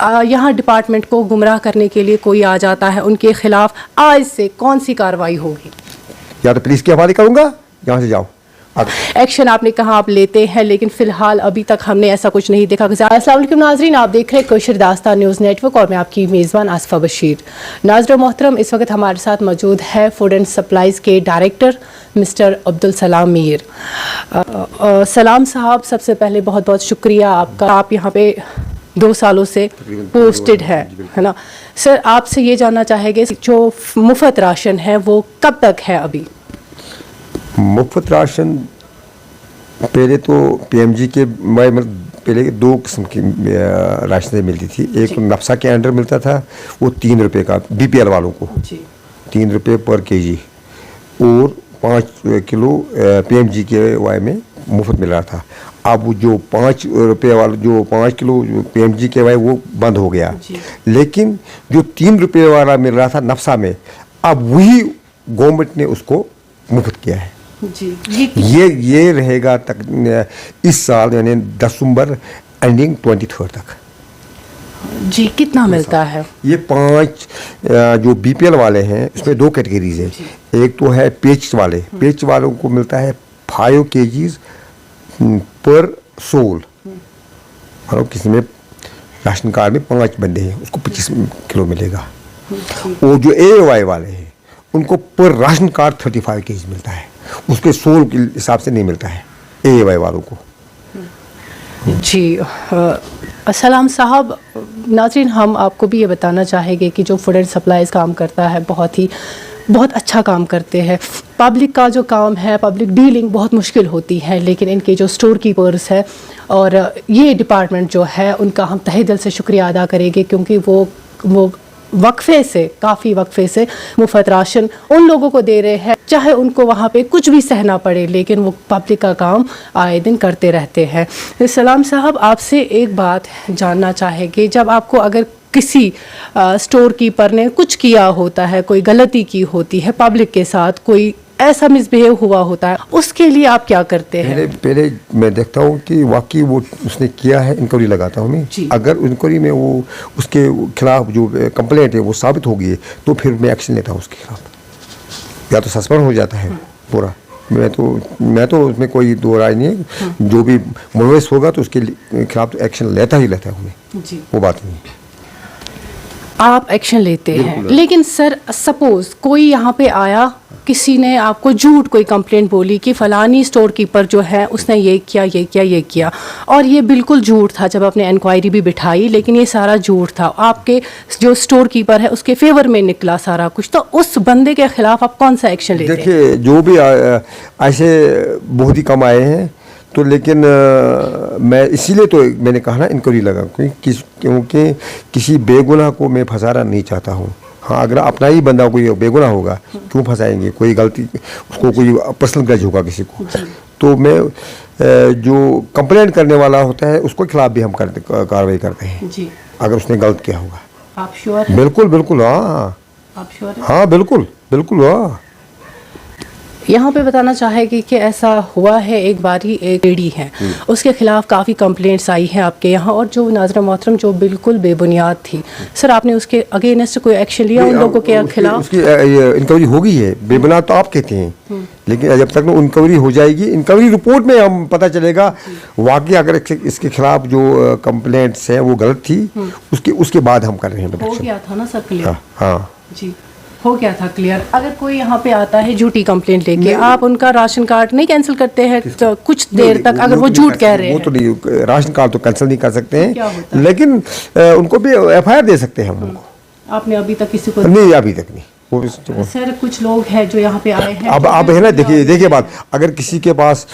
यहाँ डिपार्टमेंट को गुमराह करने के लिए कोई आ जाता है, उनके खिलाफ आज से कौन सी कार्रवाई होगी? या तो पुलिस के हवाले करूँगा, यहाँ से जाओ। एक्शन आपने कहा आप लेते हैं, लेकिन फिलहाल अभी तक हमने ऐसा कुछ नहीं देखा। अस्सलाम वालेकुम नाज़रीन, आप देख रहे हैं कोशर दास्तान न्यूज़ नेटवर्क और मैं आपकी मेज़बान आसफ़ा बशीर। नाज़रीन मोहतरम, इस वक्त हमारे साथ मौजूद है फूड एंड सप्लाईज़ के डायरेक्टर मिस्टर अब्दुल सलाम मीर। सलाम साहब, सबसे पहले बहुत बहुत शुक्रिया आपका, आप यहाँ पे 2 सालों से पोस्टेड है ना। सर, आपसे ये जानना चाहेंगे जो मुफ्त राशन है वो कब तक है? अभी मुफ्त राशन पहले तो पीएमजी के पहले 2 किस्म की राशन मिलती थी। एक तो नफ्सा के अंडर मिलता था, वो 3 रुपये का बीपीएल वालों को, 3 रुपये पर केजी, और 5 किलो पीएमजी के वाई में मुफ्त मिल रहा था। अब जो 5 रुपये वाला जो 5 किलो पीएमजी के वाई वो बंद हो गया, लेकिन जो 3 रुपये वाला मिल रहा था नफ्सा में, अब वही गवर्नमेंट ने उसको मुफ्त किया है जी। ये रहेगा तक इस साल, यानी दिसंबर एंडिंग 23 तक जी। कितना मिलता है? ये 5 जो बीपीएल वाले हैं उसमें 2 कैटेगरीज है। एक तो है पेच वाले, पेच वालों को मिलता है 5 केजीज पर सोल। मतलब किसी में राशन कार्ड में 5 बंदे हैं, उसको 25 किलो मिलेगा। और जो एवाई वाले हैं उनको पर राशन कार्ड 35 केजी मिलता है, उसके सोल के हिसाब से नहीं मिलता है एवाई वालों को। जी। अस्सलाम साहब, नाज़रीन, हम आपको भी ये बताना चाहेंगे कि जो फूड एंड सप्लाईज़ काम करता है बहुत अच्छा काम करते हैं। पब्लिक का जो काम है, पब्लिक डीलिंग बहुत मुश्किल होती है, लेकिन इनके जो स्टोर कीपर्स है और ये डिपार्टमेंट जो है उनका हम तहे दिल से शुक्रिया अदा करेंगे, क्योंकि वो काफ़ी वक्फे से मुफ्त राशन उन लोगों को दे रहे हैं, चाहे उनको वहाँ पे कुछ भी सहना पड़े, लेकिन वो पब्लिक का काम आए दिन करते रहते हैं। सलाम साहब, आपसे एक बात जानना चाहेंगे, जब आपको अगर किसी स्टोर कीपर ने कुछ किया होता है, कोई गलती की होती है पब्लिक के साथ, कोई ऐसा मिसबिहेव हुआ होता है, उसके लिए आप क्या करते हैं? पहले मैं देखता हूँ कि वाकई वो उसने किया है, इंक्वायरी लगाता हूँ मैं। अगर इंक्वायरी में वो उसके खिलाफ जो कंप्लेंट है वो साबित होगी तो फिर मैं एक्शन लेता हूँ उसके खिलाफ। या तो सस्पेंड हो जाता है पूरा, मैं तो उसमें कोई दो राय नहीं है। जो भी मुलविस होगा तो उसके खिलाफ तो एक्शन लेता ही लेता हूँ मैं, वो बात नहीं है। आप एक्शन लेते हैं, लेकिन सर सपोज कोई यहाँ पे आया, किसी ने आपको झूठ कोई कंप्लेंट बोली कि फलानी स्टोर कीपर जो है उसने ये किया, और ये बिल्कुल झूठ था। जब आपने इंक्वायरी भी बिठाई, लेकिन ये सारा झूठ था, आपके जो स्टोर कीपर है उसके फेवर में निकला सारा कुछ, तो उस बंदे के खिलाफ आप कौन सा एक्शन लेते हैं? देखिए, जो भी ऐसे बहुत ही कम आए हैं, तो लेकिन मैं इसीलिए तो मैंने कहा ना इंक्वायरी लगा, क्योंकि किसी बेगुनाह को मैं फंसाना नहीं चाहता हूँ। हाँ, अगर अपना ही बंदा कोई बेगुनाह होगा क्यों फंसाएंगे? कोई गलती, उसको कोई पर्सनल ग्रज होगा किसी को, तो मैं जो कंप्लेंट करने वाला होता है उसको खिलाफ भी हम कार्रवाई करते हैं जी। अगर उसने गलत किया होगा। आप श्योर हैं? बिल्कुल हाँ। आप श्योर हैं? हाँ बिल्कुल हाँ। यहाँ पे बताना चाहेगी कि ऐसा हुआ है, एक बारी एक लेडी है, उसके खिलाफ काफ़ी कंप्लेंट्स आई हैं आपके यहाँ, और जो नाज़रा मोहतरम जो बिल्कुल बेबुनियाद थी, सर आपने उसके अगेंस्ट कोई एक्शन लिया उन लोगों के खिलाफ? उसकी इंक्वायरी हो गई है। बेबुनियाद तो आप कहते हैं, लेकिन जब तक इंक्वायरी हो जाएगी, इंक्वायरी रिपोर्ट में हम पता चलेगा वाकई अगर इसके खिलाफ जो कंप्लेंट्स हैं वो गलत थी, उसके बाद हम कर रहे हैं। हो गया था ना सर क्लियर? हाँ जी, हो गया था क्लियर। अगर कोई यहाँ पे आता है झूठी कंप्लेंट लेके, आप उनका राशन कार्ड नहीं कैंसिल करते हैं तो कुछ देर तक, अगर वो झूठ कह रहे हैं? वो तो नहीं, राशन कार्ड तो कैंसिल नहीं कर सकते हैं, लेकिन उनको भी एफआईआर दे सकते हैं हम उनको। आपने अभी तक किसी को? नहीं, अभी तक नहीं। सर कुछ लोग हैं जो यहाँ पे आए हैं, अब है ना, देखिए बात, अगर किसी के पास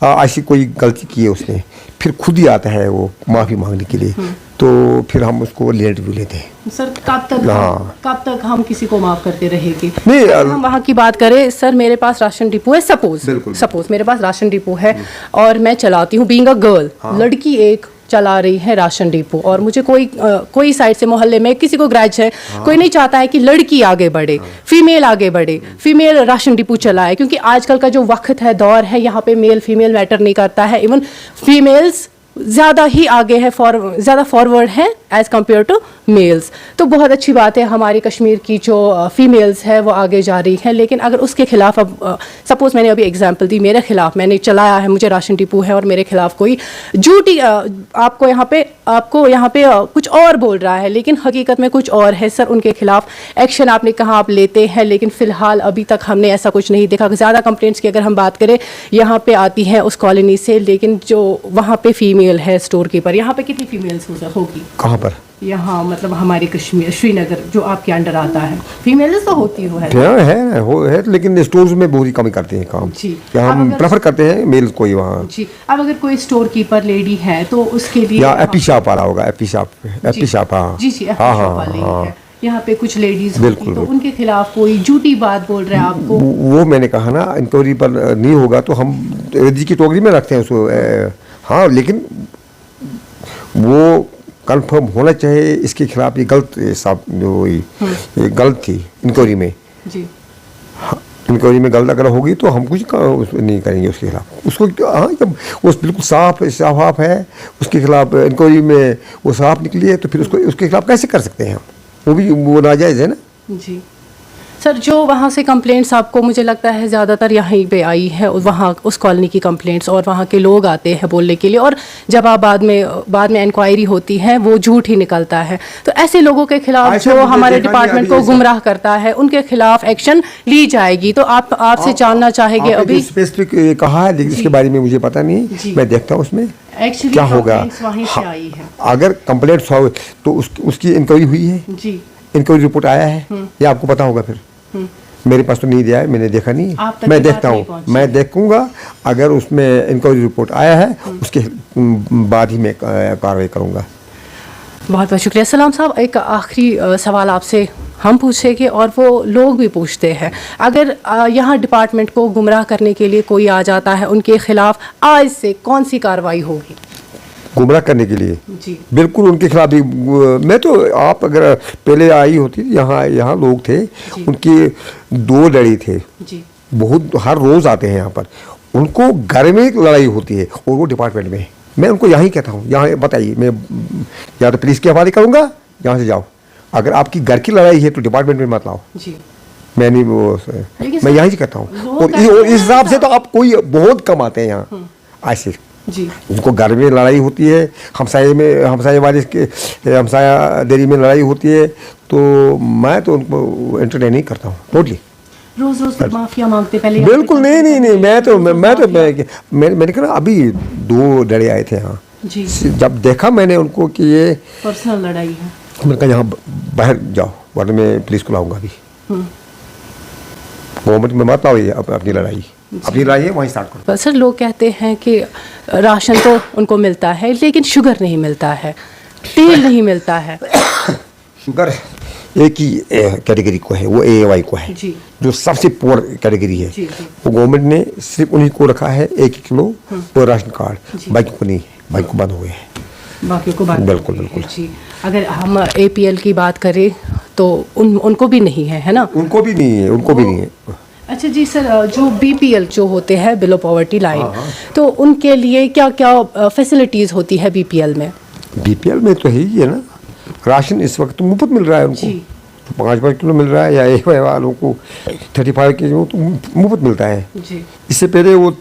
ऐसी कोई गलती की है उसने, फिर खुद ही आता है वो माफ़ी मांगने के लिए, तो फिर हम उसको लेट भी लेते हैं। सर कब तक हम किसी को माफ करते रहेंगे? नहीं, हम वहाँ की बात करें, सर मेरे पास राशन डिपो है, सपोज मेरे पास राशन डिपो है और मैं चलाती हूँ, बीइंग अ गर्ल, लड़की एक चला रही है राशन डिपो, और मुझे कोई साइड से मोहल्ले में किसी को ग्रज है, कोई नहीं चाहता है कि लड़की आगे बढ़े, फीमेल आगे बढ़े, फीमेल राशन डिपो चलाए, क्योंकि आजकल का जो वक्त है, दौर है, यहाँ पे मेल फीमेल मैटर नहीं करता है, इवन फीमेल्स ज़्यादा ही आगे है, ज़्यादा फॉरवर्ड है एज़ कम्पेयर टू मेल्स। तो बहुत अच्छी बात है, हमारी कश्मीर की जो फीमेल्स है वो आगे जा रही हैं। लेकिन अगर उसके खिलाफ, अब सपोज़ मैंने अभी एग्जांपल दी, मेरे खिलाफ मैंने चलाया है, मुझे राशन डिपो है और मेरे खिलाफ कोई झूठी आपको यहाँ पे कुछ और बोल रहा है, लेकिन हकीकत में कुछ और है। सर, उनके खिलाफ एक्शन आपने कहा आप लेते हैं, लेकिन फ़िलहाल अभी तक हमने ऐसा कुछ नहीं देखा। ज़्यादा कंप्लेंट्स की अगर हम बात करें यहाँ पे आती हैं उस कॉलोनी से, लेकिन जो वहाँ पे फीमेल है स्टोर कीपर, यहाँ पे कितनी फीमेल्स होगी? कहाँ पर? यहाँ मतलब हमारे कश्मीर, श्रीनगर जो आपके अंडर आता है, फीमेल्स तो होती है लेकिन स्टोर्स में बहुत ही कम करते हैं काम जी। हम प्रेफर करते हैं मेल कोई वहाँ जी। अब अगर कोई स्टोर कीपर लेडी है तो उसके लिए या एपी शॉप वाला होगा, एपी शॉप हाँ जी जी, हाँ, यहाँ पे कुछ लेडीज होती, तो उनके खिलाफ कोई झूठी बात बोल रहे हैं आपको, वो मैंने कहा ना, इंक्वायरी पर नहीं होगा तो हम जी की टोकरी में रखते हैं उसको। हाँ, लेकिन वो कंफर्म होना चाहिए इसके खिलाफ ये गलत ये गलत थी इंक्वायरी में जी। हाँ, इंक्वायरी में गलत अगर होगी तो हम कुछ नहीं करेंगे उसके खिलाफ। उसको हाँ, जब वो बिल्कुल साफ है, उसके खिलाफ इंक्वायरी में वो साफ निकली है, तो फिर उसको उसके खिलाफ कैसे कर सकते हैं हम? वो नाजायज़ है ना जी। सर, जो वहाँ से कंप्लेंट्स आपको मुझे लगता है ज़्यादातर यहीं पे आई है, वहाँ उस कॉलोनी की कंप्लेंट्स, और वहाँ के लोग आते हैं बोलने के लिए, और जब आप बाद में इंक्वायरी होती है वो झूठ ही निकलता है। तो ऐसे लोगों के खिलाफ जो हमारे डिपार्टमेंट को गुमराह करता है उनके खिलाफ एक्शन ली जाएगी। तो आपसे जानना चाहेंगे, अभी स्पेसिफिक कहा है, लेकिन इसके बारे में मुझे पता नहीं, मैं देखता हूँ उसमें क्या होगा। वहीं से आई है। अगर कंप्लेंट्स हो तो उसकी इंक्वायरी हुई है जी, इंक्वायरी रिपोर्ट आया है, ये आपको पता होगा। फिर मेरे पास तो नहीं दिया है, मैंने देखा नहीं, मैं देखता हूँ, मैं देखूंगा। अगर उसमें इंक्वायरी रिपोर्ट आया है उसके बाद ही मैं कार्रवाई करूँगा। बहुत बहुत शुक्रिया सलाम साहब। एक आखिरी सवाल आपसे हम पूछेंगे और वो लोग भी पूछते हैं, अगर यहाँ डिपार्टमेंट को गुमराह करने के लिए कोई आ जाता है, उनके खिलाफ आज से कौन सी कार्रवाई होगी? गुमराह करने के लिए जी, बिल्कुल उनके खिलाफ भी। मैं तो, आप अगर पहले आई होती, यहाँ लोग थे, उनके 2 लड़ाई थे जी, बहुत हर रोज़ आते हैं यहाँ पर, उनको घर में लड़ाई होती है और वो डिपार्टमेंट में। मैं उनको यहाँ ही कहता हूँ, यहाँ बताइए, मैं या तो पुलिस के हवाले करूँगा, यहाँ से जाओ। अगर आपकी घर की लड़ाई है तो डिपार्टमेंट में मत लाओ जी। मैं नहीं मैं यहाँ ही कहता हूँ। और इस हिसाब से तो आप कोई बहुत कम आते हैं यहाँ ऐसे जी। उनको घर में लड़ाई होती है, हमसाया देरी में लड़ाई होती है, तो मैं तो उनको एंटरटेन नहीं करता हूँ टोटली। रोज माफिया मांगते पहले? बिल्कुल नहीं, मैंने कहा अभी 2 लड़े आए थे यहाँ, जब देखा मैंने उनको कि ये पर्सनल लड़ाई है, मैंने कहा यहाँ बाहर जाओ, वरना मैं पुलिस को लाऊंगा अभी। गवर्नमेंट में मत लाओ, ये अपनी लड़ाई है वहीं स्टार्ट करो। सर, लोग कहते हैं कि राशन तो उनको मिलता है लेकिन शुगर नहीं मिलता है, तेल नहीं मिलता है। शुगर एक ही कैटेगरी को है, वो AAY को है जी, जो सबसे पुअर कैटेगरी है जी, जी। वो गवर्नमेंट ने सिर्फ उन्हीं को रखा है 1 किलो और राशन कार्ड, बाकी को नहीं, बाकी को बंद हो गए हैं, बाकी को बंद। बिल्कुल जी। अगर हम APL की बात करें तो उनको भी नहीं है ना? उनको भी नहीं है। अच्छा जी सर, जो BPL जो होते हैं, बिलो पॉवर्टी लाइन, तो उनके लिए क्या क्या फैसिलिटीज़ होती है BPL में? BPL में तो ही है ना, राशन इस वक्त तो मुफ्त मिल रहा है उनको, 5 किलो मिल रहा है, या AAY वालों को 35 किलो तो मुफ्त मिलता है जी। इससे पहले वो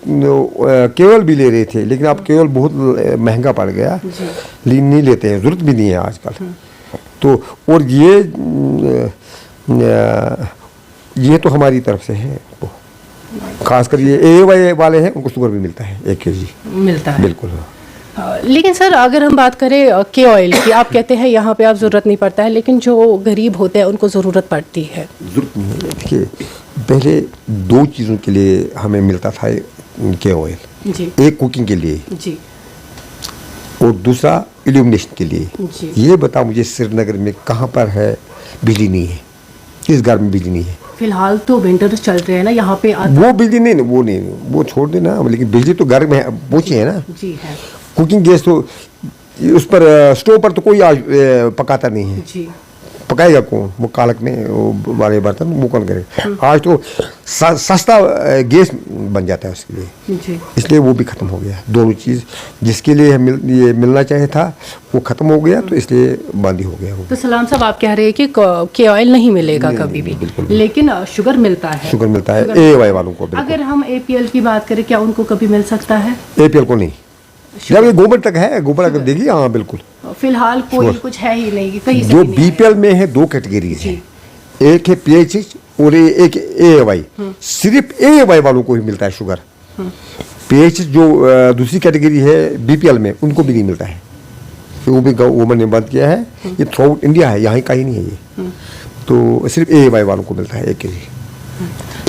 केवल भी ले रहे थे, लेकिन अब केवल बहुत महंगा पड़ गया, नहीं लेते हैं, ज़रूरत भी नहीं है आजकल तो। और ये तो हमारी तरफ से है, खासकर ये AAY वाले हैं, उनको शुगर भी मिलता है, 1 kg मिलता है, बिल्कुल। लेकिन सर, अगर हम बात करें के ऑयल की, आप कहते हैं यहाँ पे आप ज़रूरत नहीं पड़ता है, लेकिन जो गरीब होते हैं उनको ज़रूरत पड़ती है। ज़रूरत नहीं है, देखिए पहले 2 चीज़ों के लिए हमें मिलता था के ऑयल जी, एक कुकिंग के लिए जी, और दूसरा इल्यूमिनेशन के लिए जी। ये बता मुझे, श्रीनगर में कहाँ पर है बिजली नहीं है, किस घर में बिजली नहीं है? फिलहाल तो विंटर चल रहे हैं ना यहाँ पे, वो बिजली नहीं, वो छोड़ देना, लेकिन बिजली तो घर में पहुँची है ना जी है। कुकिंग गैस तो उस पर स्टोव पर तो कोई आज पकाता नहीं है जी, पकाएगा कौन? वो कालक में वो वाले बर्तन वो कौन करेगा? आज तो सस्ता गैस बन जाता है उसके लिए, जी। इसलिए वो भी ख़त्म हो गया। दोनों चीज़ जिसके लिए ये मिलना चाहिए था वो ख़त्म हो गया, तो इसलिए बंद ही हो गया वो। तो सलाम साहब आप कह रहे हैं कि ऑयल नहीं मिलेगा कभी भी, लेकिन शुगर मिलता है। शुगर मिलता है AOY वालों को। अगर हम APL की बात करें, क्या उनको कभी मिल सकता है? APL को नहीं, जब ये गवर्नमेंट तक है, गवर्नमेंट अगर देगी, हाँ बिल्कुल। फिलहाल कोई कुछ है ही नहीं, कहीं से जो भी नहीं BPL में है 2 कैटेगरीज है, एक है PHH और एक AOY। सिर्फ AOY वालों को ही मिलता है शुगर। PHH जो दूसरी कैटेगरी है BPL में, उनको भी नहीं मिलता है, वो भी गवर्नमेंट ने बंद किया है। ये थ्रू आउट इंडिया है, यहाँ कहीं नहीं है ये, तो सिर्फ AOY वालों को मिलता है 1 KG.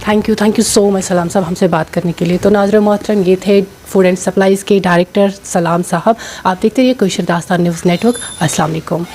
Thank you so much सलाम साहब हमसे बात करने के लिए। तो नाज़रीन मोहतरम, ये थे फूड एंड सप्लाईज़ के डायरेक्टर सलाम साहब। आप देखते रहिए कोशर दास्तान न्यूज़ नेटवर्क। अस्सलाम वालेकुम।